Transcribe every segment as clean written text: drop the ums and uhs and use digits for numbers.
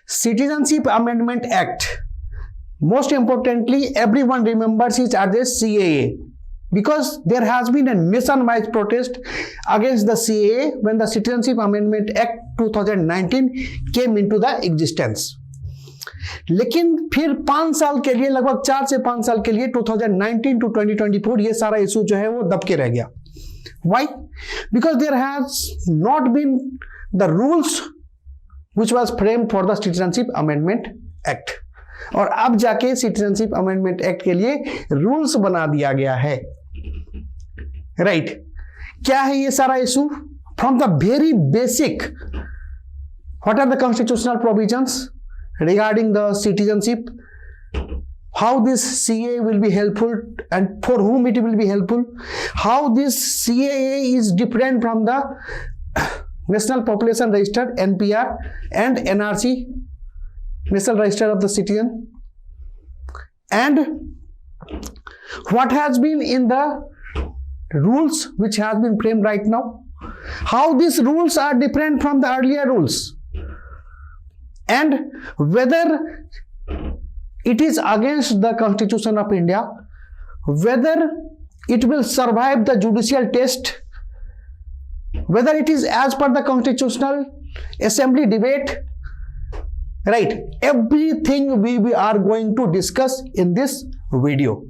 Citizenship Amendment Act. Most importantly, everyone remembers it as a CAA because there has been a nationwide protest against the CAA when the Citizenship Amendment Act 2019 came into the existence. लेकिन फिर 5 साल के लिए, लगभग 4 से 5 साल के लिए 2019 to 2024 ये सारा इशू जो है वो दब के रह गया. Why? Because there has not been the rules which was framed for the Citizenship Amendment Act. और अब जाके Citizenship Amendment Act के लिए रूल्स बना दिया गया है. राइट क्या है ये सारा issue? From the very basic, what are the constitutional provisions regarding the citizenship, how this CAA will be helpful and for whom it will be helpful, how this CAA is different from the National Population Register NPR and NRC, National Register of the Citizen, and what has been in the rules which has been framed right now, how these rules are different from the earlier rules, and whether it is against the Constitution of India, whether it will survive the judicial test, whether it is as per the Constitutional Assembly debate. Right, everything we are going to discuss in this video.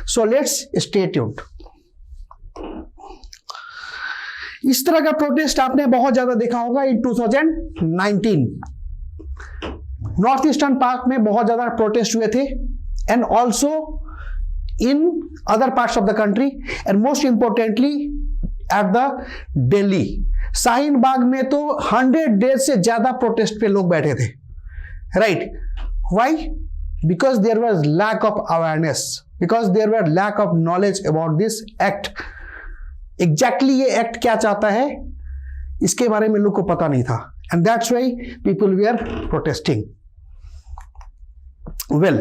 So let's stay tuned. इस तरह का protest आपने बहुत ज्यादा देखा होगा इन 2019. North eastern part में बहुत ज्यादा प्रोटेस्ट हुए थे and also in other parts of the country and most importantly at the Delhi. Shaheen Bagh में तो 100 डेज से ज्यादा प्रोटेस्ट पे लोग बैठे थे. Right why? Because there was lack of awareness, because there were lack of knowledge about this act. Exactly ये act क्या चाहता है इसके बारे में लोग को पता नहीं था and that's why people were protesting. Well,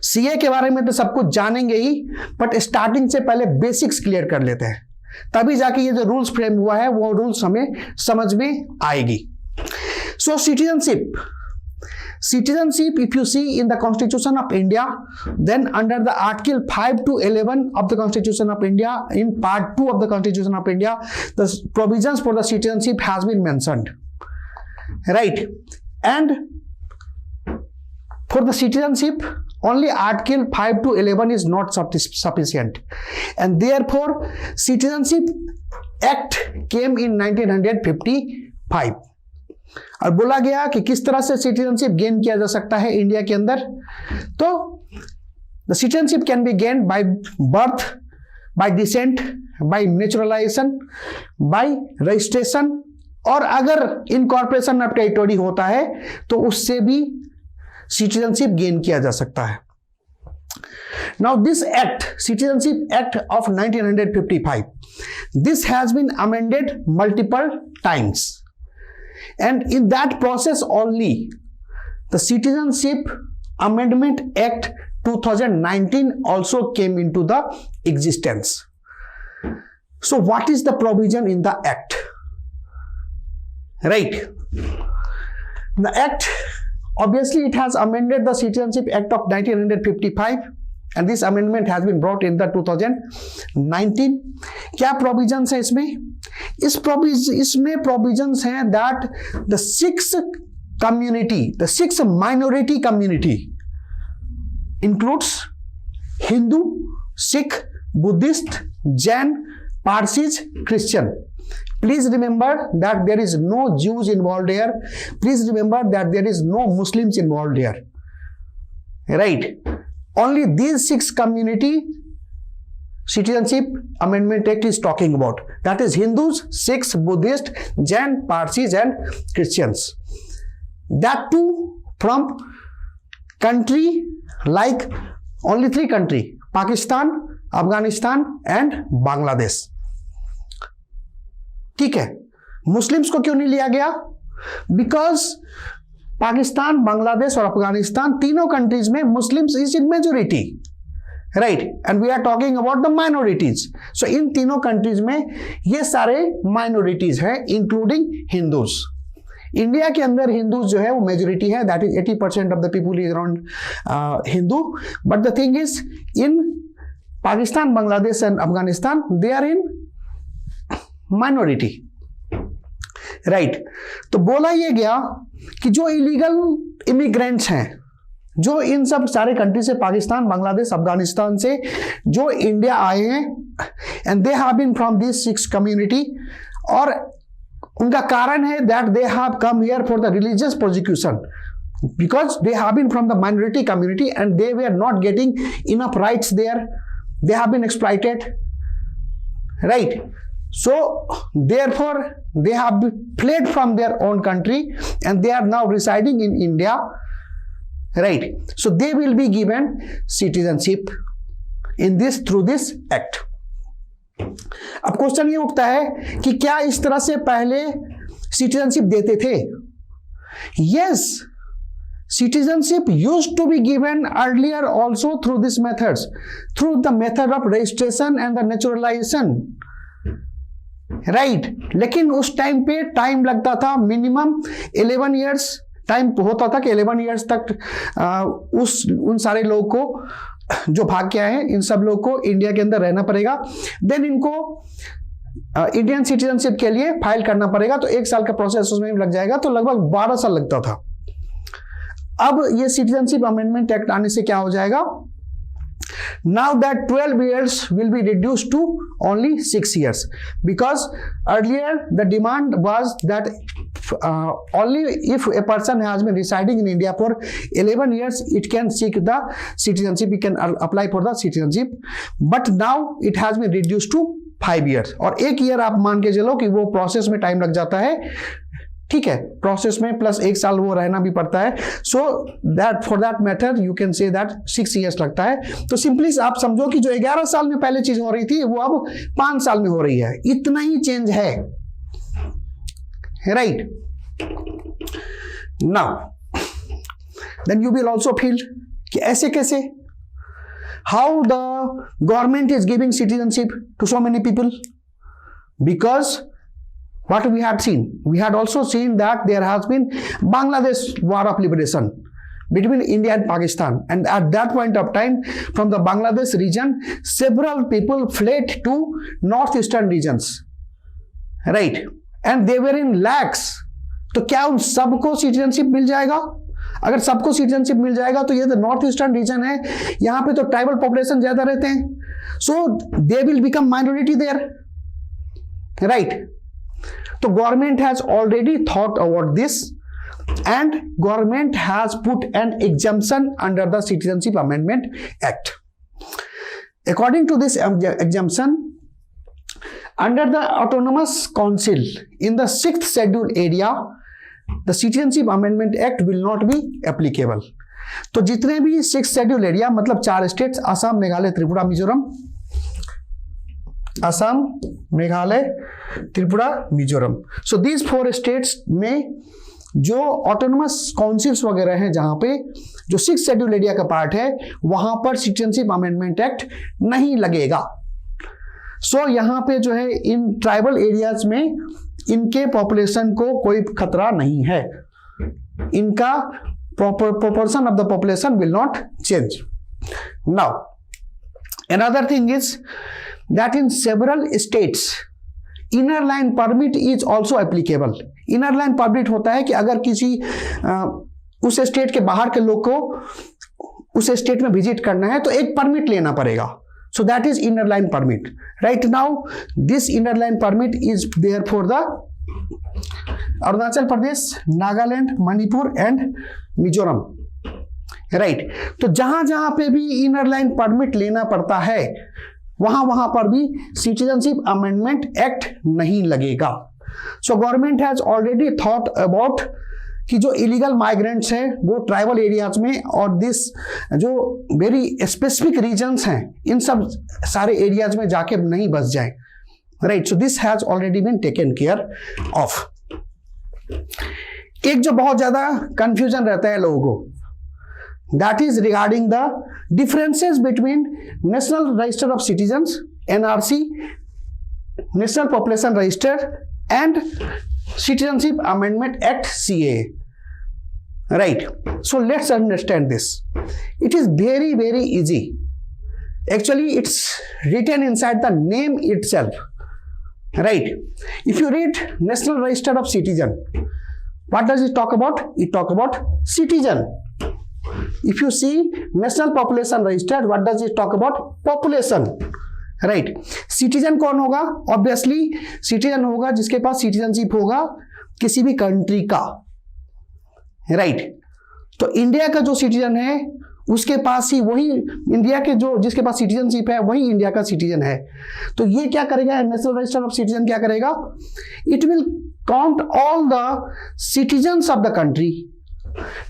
CA के बारे में तो सब कुछ जानेंगे ही, बट स्टार्टिंग से पहले बेसिक्स क्लियर कर लेते हैं, तभी जाके ये जो रूल्स फ्रेम हुआ है वो रूल्स हमें समझ में आएगी. सो citizenship, if you see in the Constitution of India, then under the Article 5 to 11 of the Constitution of India, in Part 2 of the Constitution of India, the provisions for the citizenship has been mentioned. Right, and for the citizenship only Article 5 to 11 is not sufficient, and therefore Citizenship Act came in 1955. और बोला गया कि किस तरह से citizenship gain किया जा सकता है इंडिया के अंदर. तो the citizenship can be gain by birth, bye decent, bye naturalisation, bye registration, और अगर इनकॉर्पोरेशन ऑफ टेरिटोरी होता है तो उससे भी सिटीजनशिप गेन किया जा सकता है. Now this act, citizenship act of 1955, this has been amended multiple times, and in that process only the Citizenship Amendment Act 2019 also came into the existence. So what is the provision in the act? Right, the act, obviously it has amended the Citizenship Act of 1955 and this amendment has been brought in the 2019. क्या provisions है इसमें? इसमें provisions हैं that the 6 minority community includes Hindu, Sikh, Buddhist, Jain, Parsis, Christian. Please remember that there is no Jews involved here. Please remember that there is no Muslims involved here. Right? Only these 6 community Citizenship Amendment Act is talking about. That is Hindus, Sikhs, Buddhists, Jain, Parsis and Christians. That too from country like only 3 countries, Pakistan, Afghanistan and Bangladesh. ठीक है, Muslims को क्यों नहीं लिया गया? Because Pakistan, Bangladesh और अफगानिस्तान तीनों countries में Muslims is in majority. Right, and we are talking about the minorities. So इन तीनों कंट्रीज में ये सारे माइनॉरिटीज हैं इंक्लूडिंग हिंदूज. इंडिया के अंदर हिंदू जो है वो मेजोरिटी है, that is 80% of the people is around Hindu. But the thing is in Pakistan, Bangladesh and Afghanistan they are in minority, right. तो बोला यह गया कि जो इलीगल इमिग्रेंट्स हैं, जो इन सब सारे कंट्री से, पाकिस्तान, बांग्लादेश, अफगानिस्तान से जो इंडिया आए हैं, and they have been from this 6 community, और उनका कारण है that they have come here for the religious prosecution, because they have been from the minority community and they were not getting enough rights there. They have been exploited, right? So therefore they have fled from their own country and they are now residing in India, right? So they will be given citizenship in this, through this act. अब question ये उठता है कि क्या इस तरह से पहले सिटीजनशिप देते थे? Yes, citizenship used to be given earlier also through these methods, through the method of registration and the naturalization, right? लेकिन उस टाइम पे टाइम लगता था, मिनिमम 11 years टाइम होता था कि 11 years तक उन सारे लोगों को जो भाग के आए हैं, इन सब लोगों को इंडिया के अंदर रहना पड़ेगा. देन इनको इंडियन सिटीजनशिप के लिए फाइल करना पड़ेगा, तो 1 साल का प्रोसेस उसमें लग जाएगा, तो लगभग 12 साल लगता था. अब ये सिटीजनशिप अमेंडमेंट एक्ट आने से क्या हो जाएगा? Now that 12 years will be reduced to only 6 years, because earlier the demand was that only if a person has been residing in India for 11 years, it can seek the citizenship, it can apply for the citizenship. But now it has been reduced to 5 years, और 1 year आप मान के चलो कि वो process में time लग जाता है, ठीक है, प्रोसेस में प्लस 1 साल वो रहना भी पड़ता है. So that for that matter you can say that 6 years लगता है. तो सिंपली आप समझो कि जो 11 साल में पहले चीज हो रही थी वो अब 5 साल में हो रही है. इतना ही चेंज है, right. Now then you will also feel कि ऐसे कैसे, how the government is giving citizenship to so many people? Because what we had seen, we had also seen that there has been Bangladesh war of liberation between India and Pakistan, and at that point of time from the Bangladesh region several people fled to northeastern regions, right? And they were in lakhs. तो क्या उन सबको citizenship मिल जाएगा? अगर सबको citizenship मिल जाएगा तो ये तो नॉर्थ ईस्टर्न रीजन है, यहाँ पे तो ट्राइबल पॉपुलेशन ज्यादा रहते हैं, so they will become minority there, right? So government has already thought about this and government has put an exemption under the Citizenship Amendment Act. According to this exemption, under the Autonomous Council in the 6th scheduled area, the Citizenship Amendment Act will not be applicable. तो जितने भी 6th scheduled area मतलब 4 states, Assam, Meghalaya, Tripura, Mizoram, Assam, Meghalaya, Tripura, Mizoram. So these 4 states में जो autonomous councils वगैरह हैं, जहां पे जो 6th शेड्यूल एरिया का पार्ट है, वहां पर सिटीजनशिप अमेंडमेंट एक्ट नहीं लगेगा. सो यहां पे जो है इन ट्राइबल एरियाज में इनके पॉपुलेशन को कोई खतरा नहीं है, इनका proportion of the population will not change. Now another thing is that in several states inner line permit is also applicable. inner line permit होता है कि अगर किसी उस स्टेट के बाहर के लोग को उस स्टेट में विजिट करना है तो एक परमिट लेना पड़ेगा. So that is inner line permit. Right now this inner line permit is there for the Arunachal Pradesh, Nagaland, Manipur and Mizoram, right. तो जहां जहां पे भी इनर लाइन परमिट लेना पड़ता है वहां पर भी सिटीजनशिप अमेंडमेंट एक्ट नहीं लगेगा. So government has already thought about कि जो इलीगल माइग्रेंट्स हैं वो ट्राइबल एरियाज में और दिस जो वेरी स्पेसिफिक रीजन्स हैं इन सब सारे एरियाज में जाके नहीं बस जाए, right. So this has already been taken care of. एक जो बहुत ज्यादा कंफ्यूजन रहता है लोगों को, that is regarding the differences between national register of citizens, NRC, national population register and Citizenship Amendment Act CAA. Right. So let's understand this. It is very, very easy. Actually, it's written inside the name itself. Right. If you read National Register of Citizen, what does it talk about? It talk about citizen. If you see National Population Register, what does it talk about? Population. Right citizen कौन होगा? Obviously citizen होगा जिसके पास citizenship होगा किसी भी country का, right तो India का जो सिटीजन है उसके पास ही वही इंडिया के जो जिसके पास सिटीजनशिप है वही इंडिया का सिटीजन है। तो ये क्या करेगा? नेशनल रजिस्टर ऑफ सिटीजन क्या करेगा? It will count all the citizens of the country.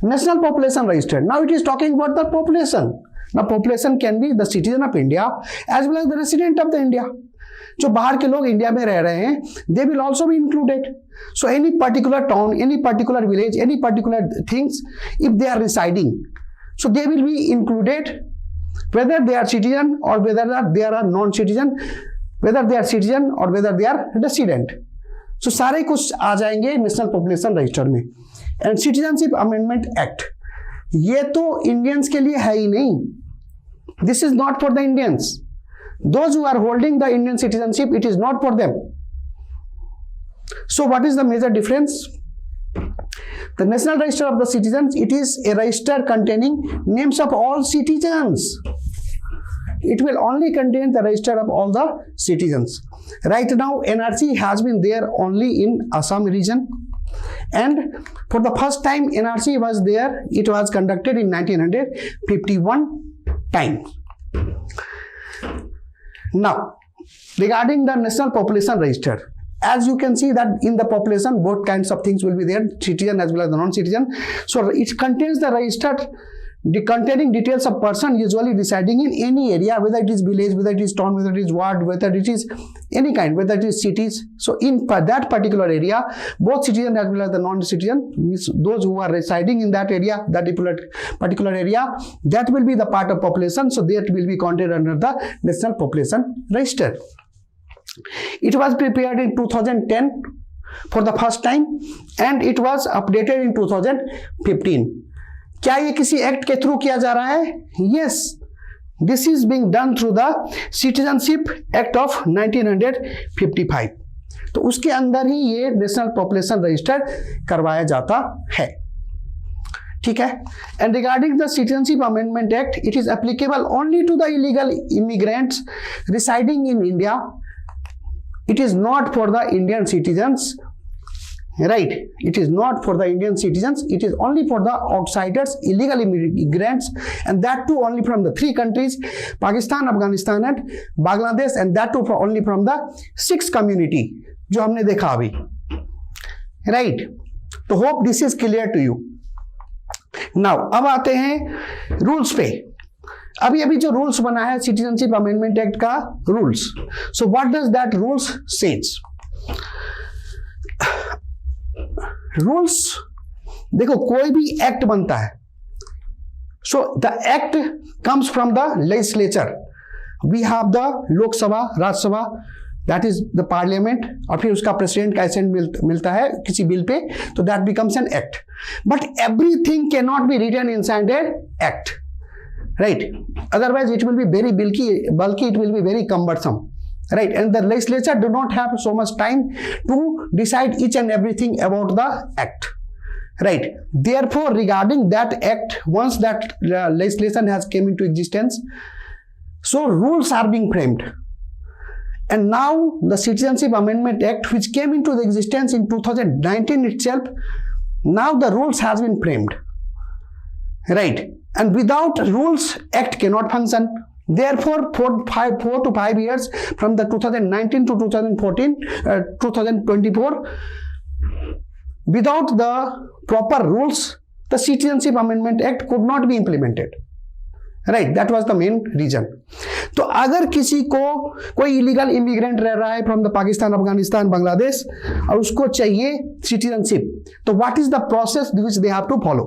National population register, now it is talking about the population. Now population can be the citizen of India as well as the resident of the India. जो बाहर के लोग India में रह रहे हैं, they will also be included. So any particular town, any particular village, any particular things, if they are residing, so they will be included, whether they are citizen or whether they are non-citizen, whether they are citizen or whether they are resident. So सारे कुछ आ जाएंगे national population register में। And citizenship amendment act ये तो Indians के लिए है ही नहीं। This is not for the Indians. Those who are holding the Indian citizenship, it is not for them. So what is the major difference? The National Register of the Citizens, it is a register containing names of all citizens. It will only contain the register of all the citizens. Right now, NRC has been there only in Assam region. And for the first time NRC was there, it was conducted in 1951 time. Now regarding the National Population Register, as you can see that in the population both kinds of things will be there, citizen as well as the non-citizen. So it contains the register containing details of person usually residing in any area, whether it is village, whether it is town, whether it is ward, whether it is any kind, whether it is cities. So in that particular area, both citizen as well as the non-citizen, those who are residing in that area, that particular area, that will be the part of population. So that will be counted under the National Population Register. It was prepared in 2010 for the first time and it was updated in 2015. क्या ये किसी act के through किया जा रहा है? Yes, this is being done through the citizenship act of 1955। तो उसके अंदर ही ये नेशनल पॉपुलेशन रजिस्टर करवाया जाता है, ठीक है। And regarding the citizenship amendment act, it is applicable only to the illegal immigrants residing in India. It is not for the Indian citizens, right? It is not for the Indian citizens, it is only for the outsiders, illegal immigrants, and that too only from the three countries, Pakistan, Afghanistan and Bangladesh, and that too only from the 6 community जो हमने देखा अभी, right? तो hope this is clear to you. Now अब आते हैं rules पे। अभी जो रूल्स बना है सिटीजनशिप अमेंडमेंट एक्ट का rules, so what does that rules says? Rules देखो, कोई भी एक्ट बनता है, so the act comes from the legislature. We have the Lok Sabha, Rajya Sabha, that is the parliament, और फिर उसका प्रेसिडेंट का असेंट मिलता है किसी बिल पे, तो that becomes an act. But everything can not be written inside a act, right? Otherwise it will be very बल्कि it will be very cumbersome. Right, and the legislature do not have so much time to decide each and everything about the act, right? Therefore, regarding that act, once that legislation has came into existence, so rules are being framed. And now the Citizenship Amendment Act, which came into the existence in 2019 itself, now the rules has been framed, right? And without rules, act cannot function. Therefore, 4 to 5 years from the 2019 to 2024, without the proper rules, the Citizenship Amendment Act could not be implemented. Right? That was the main reason. तो अगर किसी को कोई illegal immigrant रह रहा है from the Pakistan, Afghanistan, Bangladesh, और उसको चाहिए सिटीजनशिप, तो what is the process which they have to follow?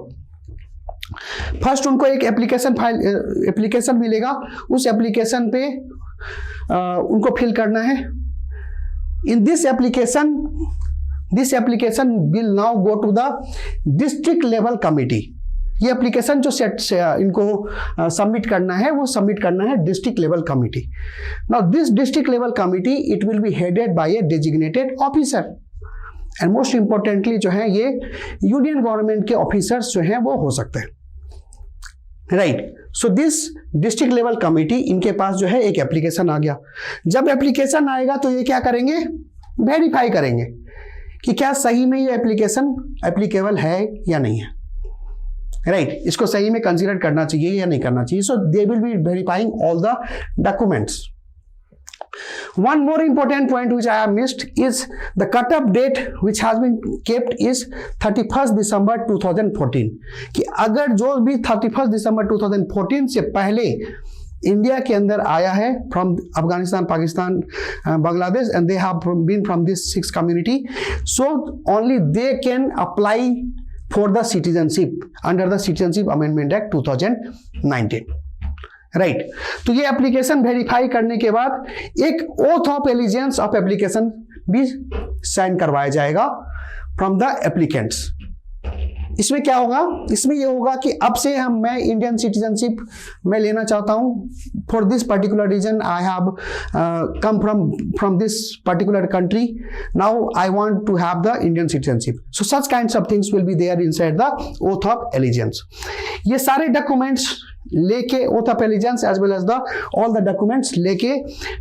First उनको एक एप्लीकेशन मिलेगा, उस एप्लीकेशन पे उनको फिल करना है। In this application this application will now go to the district level committee. ये एप्लीकेशन जो इनको सबमिट करना है वो सबमिट करना है district level committee. Now this district level committee it will be headed by a designated officer and most importantly जो है ये यूनियन गवर्नमेंट के ऑफिसर्स जो हैं वो हो सकते हैं, right. So this district level committee, इनके पास जो है एक एप्लीकेशन आ गया। जब एप्लीकेशन आएगा तो ये क्या करेंगे, वेरीफाई करेंगे कि क्या सही में ये एप्लीकेशन एप्लीकेबल है या नहीं है, राइट। इसको सही में कंसीडर करना चाहिए या नहीं करना चाहिए। So they will be verifying all the documents. One more important point which I have missed is the cut-off date which has been kept is 31st December 2014 कि अगर जो भी 31st December 2014 से पहले इंडिया के अंदर आया है from Afghanistan, Pakistan, Bangladesh and they have been from this 6 community, so only they can apply for the citizenship under the Citizenship Amendment Act 2019, right. तो ये एप्लीकेशन वेरीफाई करने के बाद एक oath of allegiance of application भी साइन करवाया जाएगा फ्रॉम द एप्लीकेंट्स। इसमें क्या होगा, इसमें ये होगा कि अब से मैं इंडियन सिटीजनशिप में लेना चाहता हूं, for this particular reason I have come from this particular country, now I want to have the Indian citizenship. So such kinds of things will be there inside the oath of allegiance. ये सारे documents लेके oath of allegiance as well as the all the documents लेके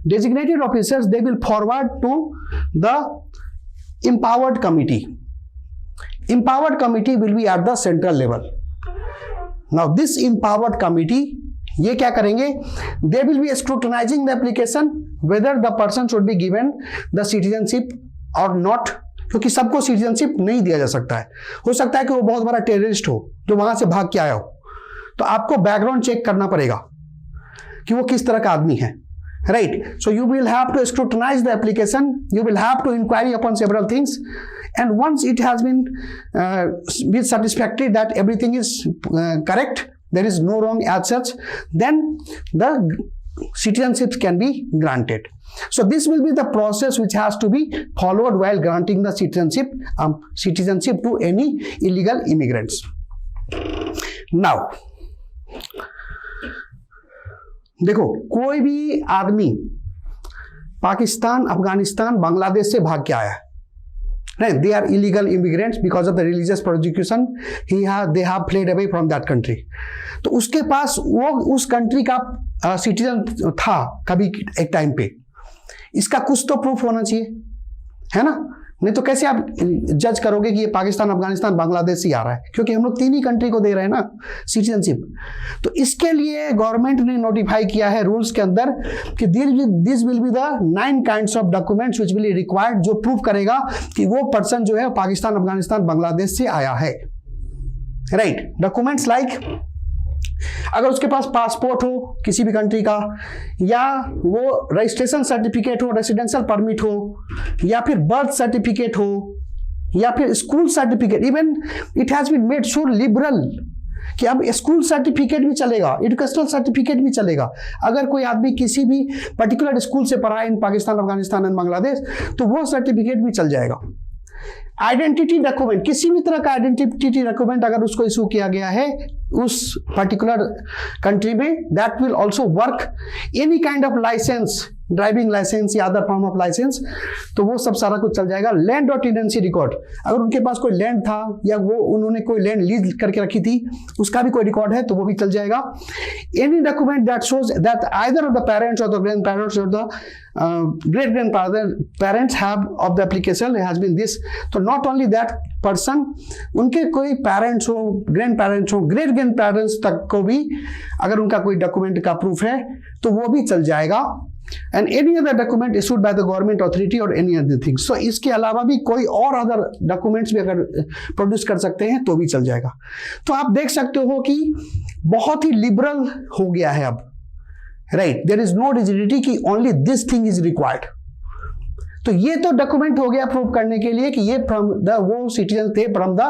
designated officers they will forward to the empowered committee. Empowered committee will be at the central level. Now this empowered committee ये क्या करेंगे, they will be scrutinizing the application whether the person should be given the citizenship or not, क्योंकि सबको citizenship नहीं दिया जा सकता है। हो सकता है कि वो बहुत बड़ा टेररिस्ट हो जो वहां से भाग के आया हो, तो आपको बैकग्राउंड चेक करना पड़ेगा कि वो किस तरह का आदमी है, right? So you will have to scrutinize the application, you will have to inquiry upon several things, and once it has been satisfactory that everything is correct, there is no wrong as such, then the citizenships can be granted. So this will be the process which has to be followed while granting the citizenship to any illegal immigrants. Now देखो, कोई भी आदमी पाकिस्तान, अफगानिस्तान, बांग्लादेश से भाग के आया है, right? They are illegal immigrants because of the religious persecution. They have fled away from that country. तो उसके पास वो उस कंट्री का सिटीजन था कभी एक टाइम पे, इसका कुछ तो प्रूफ होना चाहिए, है ना। नहीं तो कैसे आप जज करोगे कि ये पाकिस्तान, अफगानिस्तान, बांग्लादेश से आ रहा है, क्योंकि हम लोग 3 ही कंट्री को दे रहे हैं ना सिटीजनशिप। तो इसके लिए गवर्नमेंट ने नोटिफाई किया है रूल्स के अंदर कि this will be the 9 kinds of documents which will be required, जो प्रूव करेगा कि वो पर्सन जो है पाकिस्तान, अफगानिस्तान, बांग्लादेश से आया है, राइट। डॉक्यूमेंट्स लाइक अगर उसके पास पासपोर्ट हो किसी भी कंट्री का, या वो रजिस्ट्रेशन सर्टिफिकेट हो, रेसिडेंशियल परमिट हो, या फिर बर्थ सर्टिफिकेट हो, या फिर school certificate. Even it has been made so liberal कि अब स्कूल सर्टिफिकेट भी चलेगा, एजुकेशनल सर्टिफिकेट भी चलेगा। अगर कोई आदमी किसी भी पर्टिकुलर स्कूल से पढ़ा है इन पाकिस्तान, अफगानिस्तान एंड बांग्लादेश, तो वो सर्टिफिकेट भी चल जाएगा। आइडेंटिटी डॉक्यूमेंट, किसी भी तरह का आइडेंटिटी डॉक्यूमेंट अगर उसको इशू किया गया है उस पर्टिकुलर कंट्री में, that will also work. Any kind of licence, driving licence या अदर फॉर्म ऑफ लाइसेंस, तो वो सब सारा कुछ चल जाएगा। लैंड और टेनेंसी रिकॉर्ड, अगर उनके पास कोई लैंड था या वो उन्होंने कोई लैंड लीज करके रखी थी, उसका भी कोई रिकॉर्ड है तो वो भी चल जाएगा। Any document that shows that either of the parents और द ग्रैंड पेरेंट्स और the great grandparents have of the application has been this, तो not only that person, उनके कोई पेरेंट्स हो, ग्रैंड पेरेंट्स हो, ग्रेट ग्रैंड पेरेंट्स तक को भी अगर उनका कोई डॉक्यूमेंट का प्रूफ है तो वो भी चल जाएगा। And any other document issued by the government authority और एनी अदर थिंग्स। सो इसके अलावा भी कोई और अदर डॉक्यूमेंट्स भी अगर प्रोड्यूस कर सकते हैं तो भी चल जाएगा। तो आप देख सकते हो कि बहुत ही लिबरल हो गया है अब, right. There is no rigidity कि only this thing is required. तो ये तो डॉक्यूमेंट हो गया प्रूव करने के लिए कि ये फ्रॉम द वो सिटीजन थे फ्रॉम द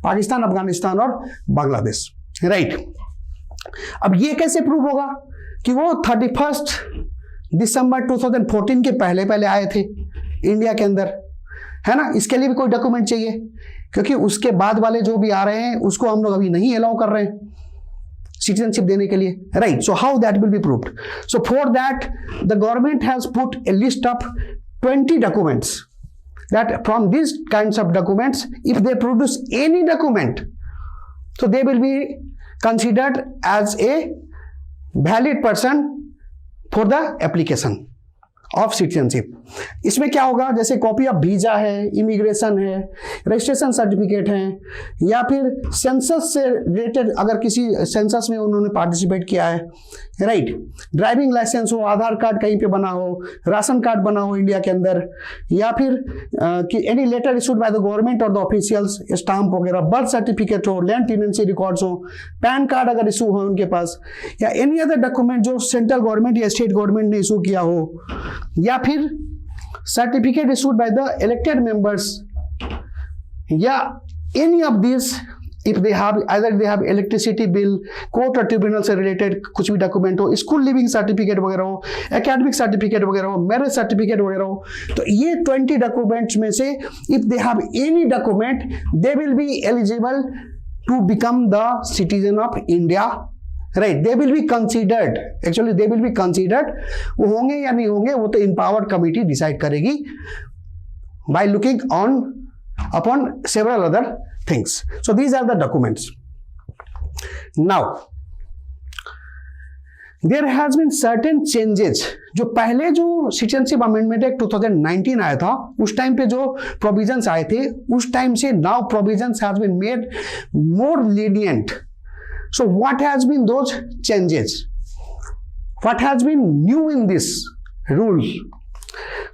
पाकिस्तान, अफगानिस्तान और बांग्लादेश, राइट। अब ये कैसे प्रूव होगा कि वो 31 दिसंबर 2014 के पहले आए थे इंडिया के अंदर, है ना, इसके लिए भी कोई डॉक्यूमेंट चाहिए, क्योंकि उसके बाद वाले जो भी आ रहे हैं उसको हम लोग अभी नहीं अलाउ कर रहे हैं सिटीजनशिप देने के लिए, right. So how that will be proved? So for that the government has put A list of 20 documents that from these kinds of documents, if they produce any document, so they will be considered as a valid person for the application of citizenship. इसमें क्या होगा, जैसे copy of visa है, immigration है, registration certificate है, या फिर census से रिलेटेड अगर किसी सेंसस में उन्होंने पार्टिसिपेट किया है, राइट. ड्राइविंग लाइसेंस हो, आधार कार्ड कहीं पे बना हो, राशन कार्ड बना हो इंडिया के अंदर, या फिर कि any letter issued by the government और द ऑफिशियल्स, स्टाम्प वगैरह, बर्थ सर्टिफिकेट हो, लैंड टेनेंसी रिकॉर्ड्स हो, पैन कार्ड अगर इशू हो उनके पास, या एनी अदर डॉक्यूमेंट जो सेंट्रल गवर्नमेंट या स्टेट गवर्नमेंट ने इशू किया हो, या फिर certificate issued by the elected members, या any of this, if they have either they have electricity bill, court और ट्रिब्यूनल से रिलेटेड कुछ भी डॉक्यूमेंट हो, स्कूल लिविंग सर्टिफिकेट वगैरह हो, एकेडमिक सर्टिफिकेट वगैरह हो, मैरिज सर्टिफिकेट वगैरह हो, तो ये 20 डॉक्यूमेंट्स में से if they have any document they will be eligible to become the citizen of India, right. They will be considered, actually they will be considered. वो होंगे या नहीं होंगे वो तो एम्पावर्ड कमिटी डिसाइड करेगी by looking on upon several other things. So these are the documents. Now there has been certain changes. जो पहले जो सिटीजनशिप अमेंडमेंट एक्ट 2019 आया था उस टाइम पे जो प्रोविजंस आए थे उस टाइम से now provisions has been made more lenient. So what has been those changes? What has been new in this rule?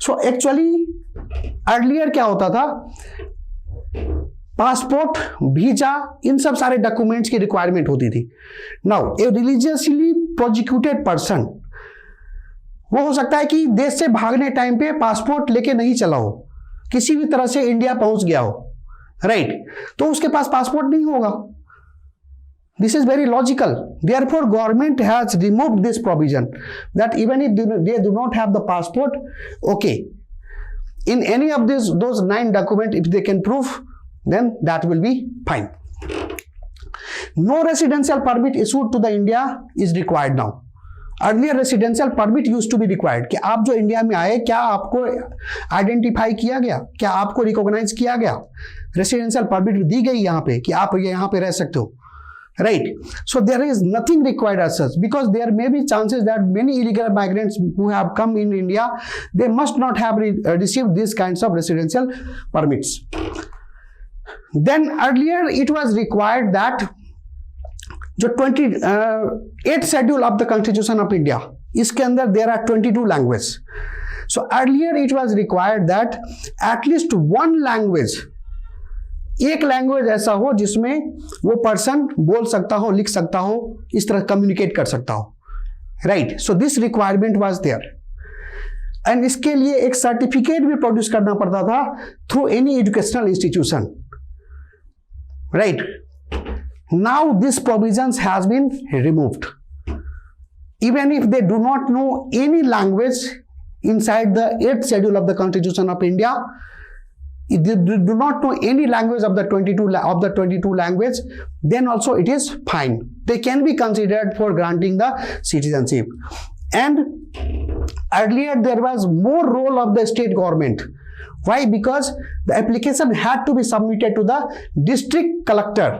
So actually earlier क्या होता था, पासपोर्ट, वीजा, इन सब सारे डॉक्यूमेंट्स की रिक्वायरमेंट होती थी. नाउ ए रिलीजियसली प्रोसिक्यूटेड पर्सन, वो हो सकता है कि देश से भागने टाइम पे पासपोर्ट लेके नहीं चला हो, किसी भी तरह से इंडिया पहुंच गया हो, राइट. तो उसके पास पासपोर्ट नहीं होगा. This is very logical. Therefore, government has removed this provision that even if they do not have the passport, okay, in any of those 9 documents, if they can prove, then that will be fine. No residential permit issued to the India is required now. Earlier residential permit used to be required. कि आप जो India में आए क्या आपको identify किया गया, क्या आपको रिकॉग्नाइज किया गया, रेसिडेंशियल परमिट दी गई यहाँ पे कि आप यहाँ पे रह सकते हो, right. So there is nothing required as such, because there may be chances that many illegal migrants who have come in India, they must not have received these kinds of residential permits. Then earlier it was required that जो 28th schedule of the Constitution of India, इसके अंदर there are 22 languages. So earlier it was required that at least one language, एक language ऐसा हो जिसमें वो person बोल सकता हो, लिख सकता हो, इस तरह कम्युनिकेट कर सकता हो, right. So this requirement was there, and इसके लिए एक सर्टिफिकेट भी प्रोड्यूस करना पड़ता था through any educational institution, right. Now this provisions has been removed. Even if they do not know any language inside the 8th schedule of the Constitution of India, if they do not know any language of the 22 language, then also it is fine. They can be considered for granting the citizenship. And earlier there was more role of the state government. Why? Because the application had to be submitted to the district collector.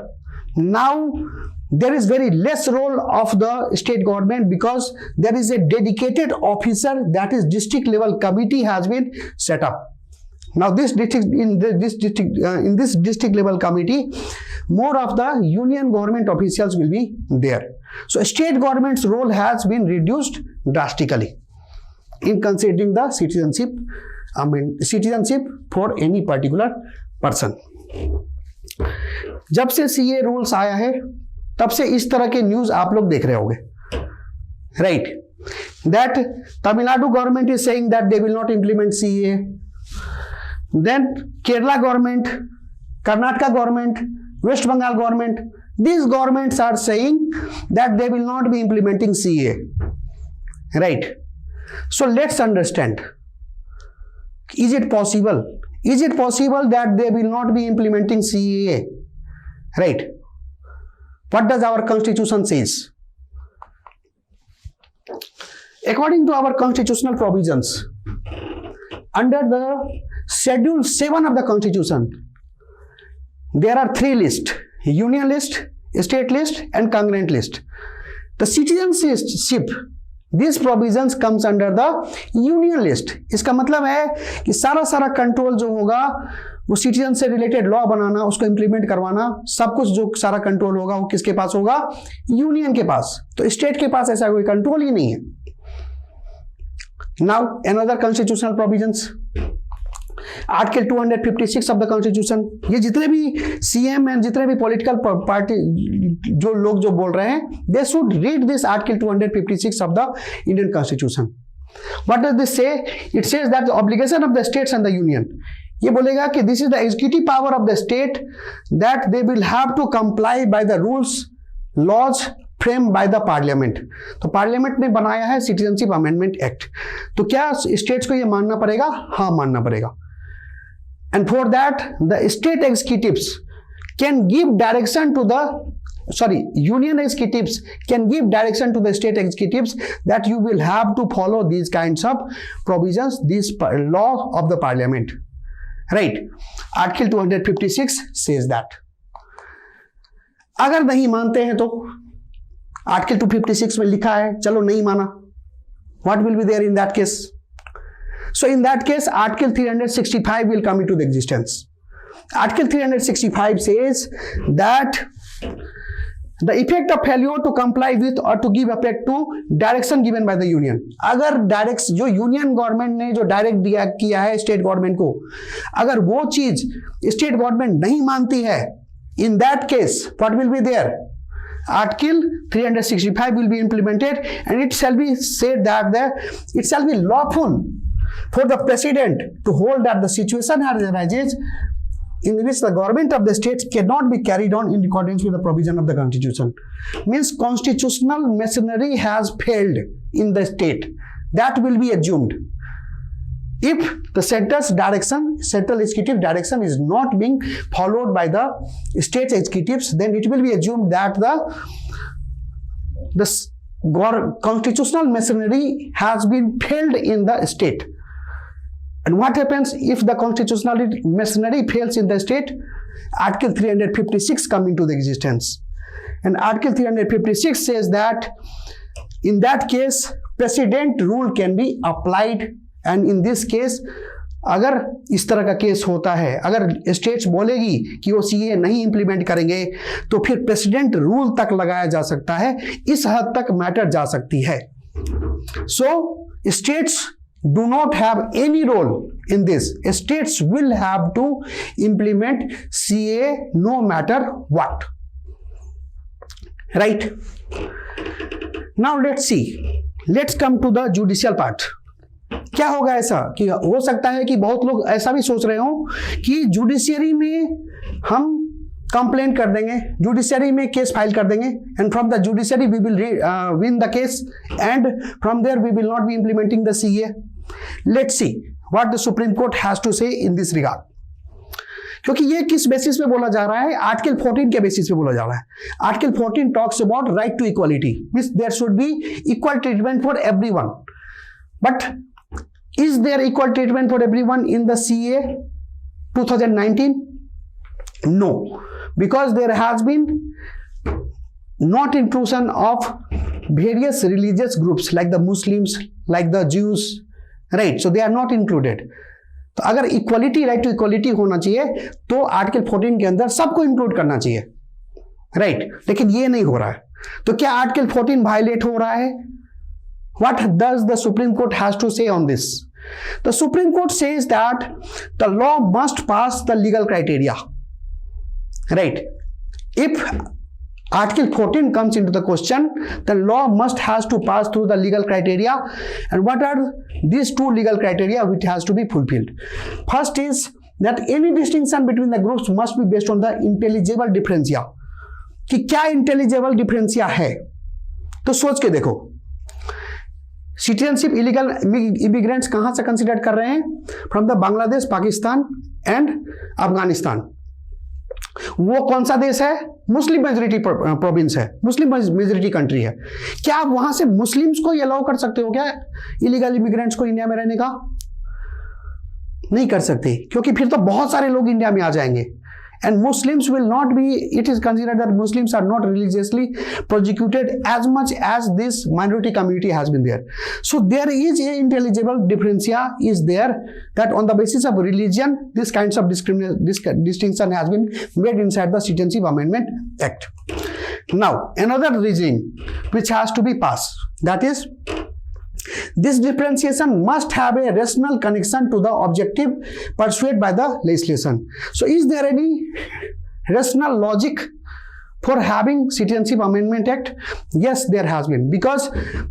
Now there is very less role of the state government because there is a dedicated officer, that is district level committee has been set up. Now in this district level committee, more of the union government officials will be there. So state government's role has been reduced drastically in considering the citizenship for any particular person. जब से CA rules आया है तब से इस तरह के news आप लोग देख रहे होंगे, right. That Tamil Nadu government is saying that they will not implement CA. Then Kerala government, Karnataka government, West Bengal government, these governments are saying that they will not be implementing CA, right. So let's understand, is it possible Is it possible that they will not be implementing CAA? Right. What does our constitution says? According to our constitutional provisions, under the Schedule 7 of the Constitution, there are 3 lists: union list, state list and congruent list. The citizenship, these provisions comes under the union list. इसका मतलब है कि सारा control जो होगा वो citizen से related law बनाना, उसको इंप्लीमेंट करवाना, सब कुछ जो सारा कंट्रोल होगा वो किसके पास होगा? यूनियन के पास। तो स्टेट के पास ऐसा कोई कंट्रोल ही नहीं है। Now another constitutional provisions, article 256 of the constitution. ये जितने भी सीएम एंड जितने भी पॉलिटिकल पार्टी जो लोग जो बोल रहे हैं, they should read this article 256 of the Indian constitution. What does this say? It says that the obligation of the states and the union, ये बोलेगा कि this is the executive power of the state that they will have to comply by the rules laws frame by the parliament. तो parliament ने बनाया है citizenship amendment act, तो क्या states को ये मानना पड़ेगा? हाँ, मानना पड़ेगा। And for that, the state executives can give direction to the, union executives can give direction to the state executives that you will have to follow these kinds of provisions, this law of the parliament. Right? Article 256 says that. अगर नहीं मानते हैं तो article 256 में लिखा है, चलो नहीं माना, what will be there in that case? So in that case, Article 365 will come into the existence. Article 365 says that the effect of failure to comply with or to give effect to direction given by the union. अगर direct जो union government ने जो direct दिया किया है state government को, अगर वो चीज स्टेट गवर्नमेंट नहीं मानती है, in that case what will be there? Article 365 will be implemented and it shall be said that it shall be lawful for the president to hold that the situation arises in which the government of the state cannot be carried on in accordance with the provision of the constitution. Means constitutional machinery has failed in the state. That will be assumed. If the central executive direction is not being followed by the state executives, then it will be assumed that the constitutional machinery has been failed in the state. And what happens if the constitutional machinery fails in the state? Article 356 come into the existence. And Article 356 says that in that case, precedent rule can be applied. And in this case, अगर इस तरह का case होता है, अगर states बोलेगी कि वो सीए नहीं इंप्लीमेंट करेंगे, तो फिर प्रेसिडेंट रूल तक लगाया जा सकता है, इस हद तक मैटर जा सकती है। सो states do not have any role in this. States will have to implement CA no matter what. Right? Now let's see. Let's come to the judicial part. क्या होगा ऐसा कि हो सकता है कि बहुत लोग ऐसा भी सोच रहे हो कि जुडिशियरी में हम कंप्लेंट कर देंगे, जुडिशियरी में केस फाइल कर देंगे, and from the judiciary we will win the case and from there we will not be implementing the CA. Let's see what the supreme court has to say in this regard. क्योंकि ये किस basis पे बोला जा रहा है? Article 14 के basis पे बोला जा रहा है। Article 14 talks about right to equality, means there should be equal treatment for everyone. But is there equal treatment for everyone in the CA 2019? No, because there has been not inclusion of various religious groups like the Muslims, like the Jews, right? So they are not included. तो अगर equality, right to equality होना चाहिए तो article 14 के अंदर सबको include करना चाहिए, राइट? लेकिन ये नहीं हो रहा है। तो क्या आर्टिकल 14 वायलेट हो रहा है? What does the Supreme Court has to say on this? The Supreme Court says that the law must pass the legal criteria. Right? If Article 14 comes into the question, the law must has to pass through the legal criteria. And what are these two legal criteria which has to be fulfilled? First is that any distinction between the groups must be based on the intelligible differentia. कि क्या intelligible differentia है? तो सोच के देखो, citizenship illegal immigrants कहां से consider कर रहे हैं? From the Bangladesh, Pakistan and Afghanistan. वो कौन सा देश है? मुस्लिम मेजोरिटी प्रोविंस है, मुस्लिम मेजोरिटी कंट्री है। क्या आप वहां से मुस्लिम्स को अलाउ कर सकते हो क्या इलीगल इमिग्रेंट्स को इंडिया में रहने का? नहीं कर सकते, क्योंकि फिर तो बहुत सारे लोग इंडिया में आ जाएंगे। And Muslims will not be, it is considered that Muslims are not religiously persecuted as much as this minority community has been there. So there is a intelligible difference is there, that on the basis of religion, this kinds of distinction has been made inside the Citizenship Amendment Act. Now, another reasoning which has to be passed, that is, this differentiation must have a rational connection to the objective pursued by the legislation. So is there any rational logic for having Citizenship Amendment Act? Yes, there has been, because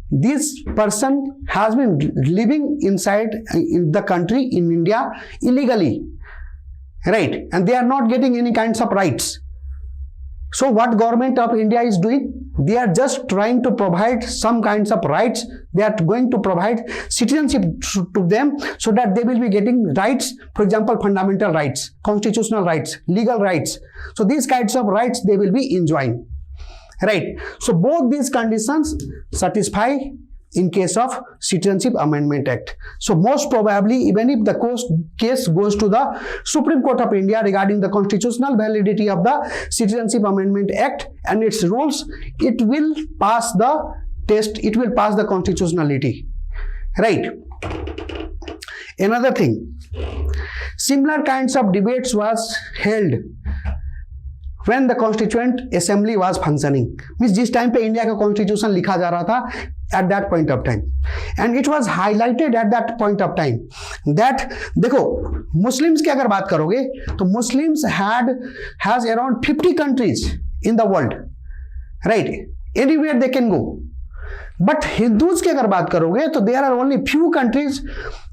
this person has been living inside in the country in India illegally, right? And they are not getting any kinds of rights. So what government of India is doing? They are just trying to provide some kinds of rights. They are going to provide citizenship to them so that they will be getting rights, for example, fundamental rights, constitutional rights, legal rights. So these kinds of rights they will be enjoying, right? So both these conditions satisfy in case of Citizenship Amendment Act. So most probably, even if the case goes to the Supreme Court of India regarding the constitutional validity of the Citizenship Amendment Act and its rules, it will pass the test, it will pass the constitutionality, right? Another thing, similar kinds of debates was held when the Constituent Assembly was functioning, means जिस time पे India का constitution लिखा जा रहा था at that point of time, and it was highlighted at that point of time that देखो Muslims की अगर बात करोगे तो Muslims has around 50 countries in the world, right? Anywhere they can go. But Hindus की अगर बात करोगे तो there are only few countries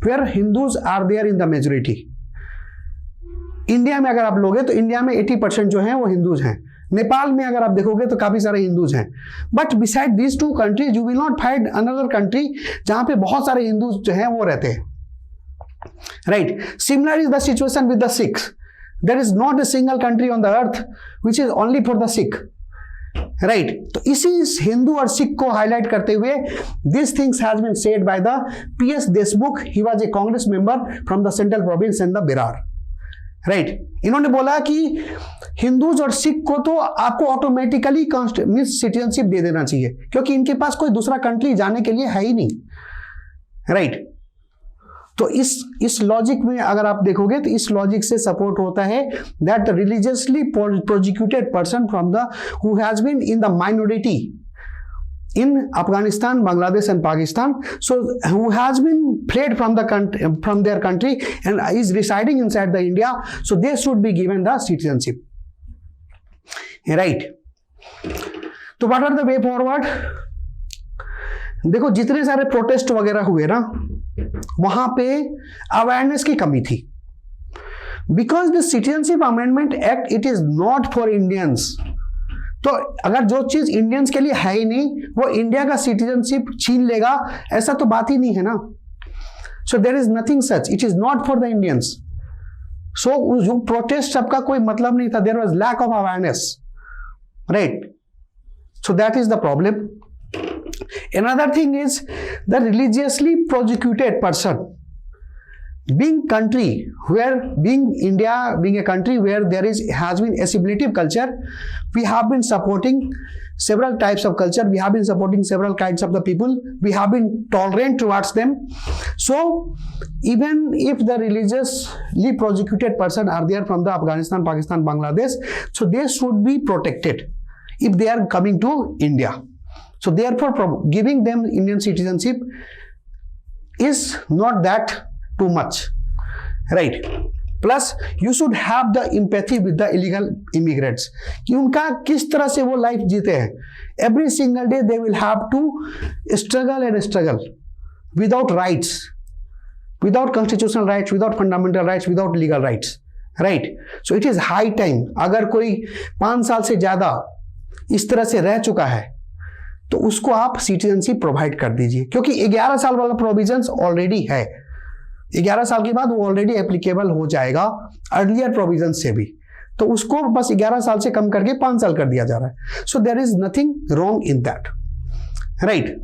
where Hindus are there in the majority. India में अगर आप लोगे तो इंडिया में 80% जो हैं वो हिंदूज हैं। नेपाल में अगर आप देखोगे तो काफी सारे हिंदूज हैं। But beside these two countries you will not find another country जहां पे बहुत सारे हिंदूज जो हैं वो रहते हैं, right? Similar is the situation with the Sikhs. There is not a single country on the earth which is only for the Sikh, right? तो इसी हिंदू और सिख को हाईलाइट करते हुए this things has been said by the PS Deshmukh. He was a Congress member from the central province and the Berar, right? इन्होंने बोला कि Hindus और सिख को तो आपको ऑटोमेटिकली सिटीजनशिप दे देना चाहिए, क्योंकि इनके पास कोई दूसरा कंट्री जाने के लिए है ही नहीं, राइट? तो इस लॉजिक में अगर आप देखोगे तो इस लॉजिक से सपोर्ट होता है that the religiously prosecuted person from the who has been in the minority in Afghanistan, Bangladesh and Pakistan, so who has been fled from their country and is residing inside the India, so they should be given the citizenship, right? तो what are the way forward? देखो जितने सारे protest वगैरह हुए ना, वहां पे awareness की कमी थी, because the citizenship amendment act it is not for Indians. तो अगर जो चीज इंडियंस के लिए है ही नहीं, वो इंडिया का सिटीजनशिप छीन लेगा, ऐसा तो बात ही नहीं है ना। So there is nothing such, it is not for the Indians. So जो प्रोटेस्ट सबका कोई मतलब नहीं था, there was lack of awareness, right? So that is the problem. Another thing is the religiously persecuted person. Being India being a country where there has been assimilative culture, we have been supporting several types of culture, we have been supporting several kinds of the people, we have been tolerant towards them. So even if the religiously persecuted person are there from the Afghanistan, Pakistan, Bangladesh, so they should be protected if they are coming to India. So therefore giving them Indian citizenship is not that too much, right? Plus you should have the empathy with the illegal immigrants कि उनका किस तरह से वो life जीते हैं। Every single day they will have to struggle without rights, without constitutional rights, without fundamental rights, without legal rights, right? So it is high time, अगर कोई 5 साल से ज्यादा इस तरह से रह चुका है तो उसको आप सिटीजनशिप प्रोवाइड कर दीजिए, क्योंकि 11 साल वाला प्रोविजंस ऑलरेडी है। 11 साल के बाद वो ऑलरेडी एप्लीकेबल हो जाएगा अर्लियर प्रोविजन से भी, तो उसको बस 11 साल से कम करके 5 साल कर दिया जा रहा है। So there is nothing wrong in that, right?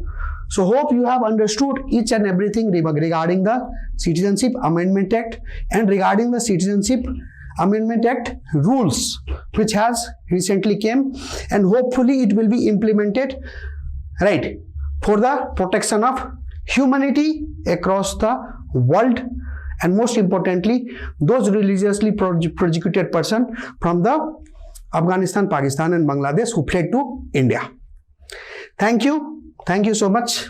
So hope you have understood each and everything regarding the Citizenship Amendment Act and regarding the Citizenship Amendment Act rules which has recently came, and hopefully it will be implemented, right, for the protection of humanity across the world, and most importantly those religiously persecuted person from the Afghanistan, Pakistan and Bangladesh who fled to India. Thank you so much.